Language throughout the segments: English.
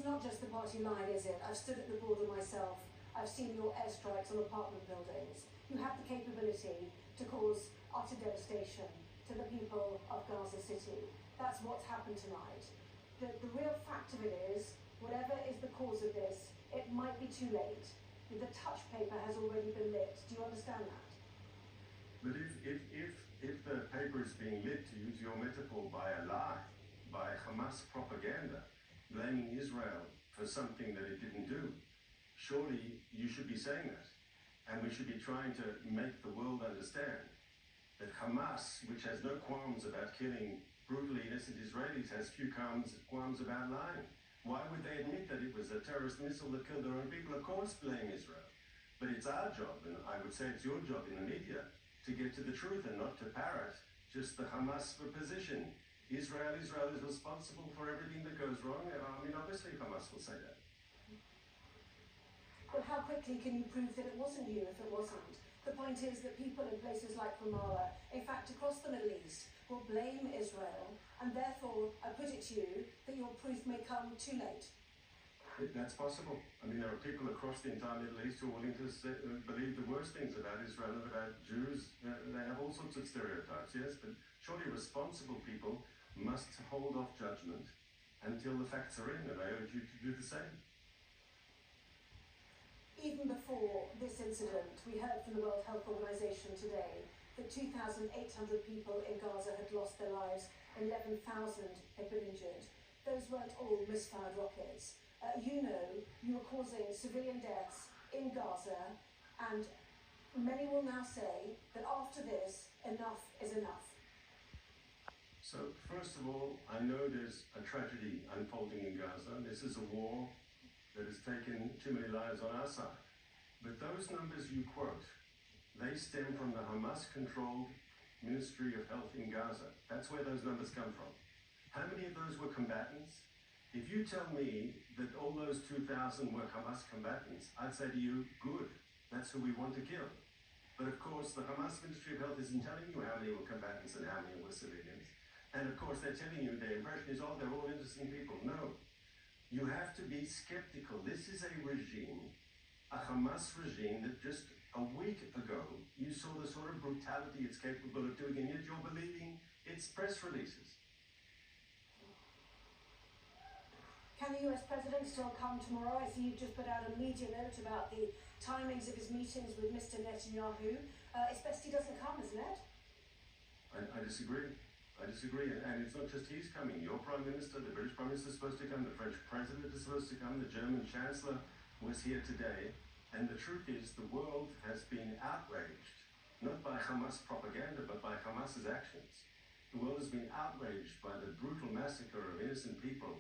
not just the party line, is it? I've stood at the border myself. I've seen your airstrikes on apartment buildings. You have the capability to cause utter devastation to the people of Gaza City. That's what's happened tonight. The real fact of it is, whatever is the cause of this, it might be too late. The touch paper has already been lit. Do you understand that? But if the paper is being lit, to use your metaphor, by a lie, by Hamas propaganda, blaming Israel for something that it didn't do, surely you should be saying that. And we should be trying to make the world understand that Hamas, which has no qualms about killing brutally innocent Israelis, has few qualms about lying. Why would they admit that it was a terrorist missile that killed their own people? Of course, blame Israel. But it's our job, and I would say it's your job in the media, to get to the truth and not to parrot just the Hamas position. Israel is responsible for everything that goes wrong. I mean, obviously Hamas will say that. But how quickly can you prove that it wasn't you if it wasn't? The point is that people in places like Ramallah, in fact across the Middle East, will blame Israel, and therefore, I put it to you, that your proof may come too late. That's possible. I mean, there are people across the entire Middle East who are willing to believe the worst things about Israel and about Jews. They have all sorts of stereotypes, yes, but surely responsible people must hold off judgment until the facts are in, and I urge you to do the same. Even before this incident, we heard from the World Health Organization today that 2,800 people in Gaza had lost their lives, 11,000 had been injured. Those weren't all misfired rockets. You know, you are causing civilian deaths in Gaza, and many will now say that after this, enough is enough. So, first of all, I know there's a tragedy unfolding in Gaza. This is a war that has taken too many lives on our side. But those numbers you quote, they stem from the Hamas-controlled Ministry of Health in Gaza. That's where those numbers come from. How many of those were combatants? If you tell me that all those 2,000 were Hamas combatants, I'd say to you, good, that's who we want to kill. But of course, the Hamas Ministry of Health isn't telling you how many were combatants and how many were civilians. And of course, they're telling you, their impression is, oh, they're all innocent people. No. You have to be skeptical. This is a regime, a Hamas regime, that just a week ago, you saw the sort of brutality it's capable of doing, and yet you're believing its press releases. Can the US President still come tomorrow? I see you've just put out a media note about the timings of his meetings with Mr. Netanyahu. It's best he doesn't come, isn't it? I disagree. I disagree, and it's not just he's coming. Your Prime Minister, the British Prime Minister is supposed to come, the French President is supposed to come, the German Chancellor was here today, and the truth is the world has been outraged, not by Hamas propaganda, but by Hamas's actions. The world has been outraged by the brutal massacre of innocent people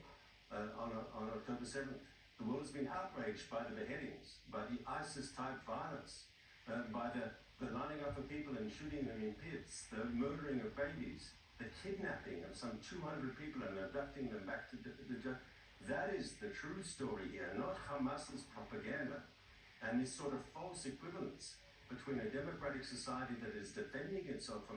on October 7th. The world has been outraged by the beheadings, by the ISIS-type violence, by the lining up of people and shooting them in pits, the murdering of babies, the kidnapping of some 200 people and abducting them back to the that is the true story here, not Hamas's propaganda and this sort of false equivalence between a democratic society that is defending itself from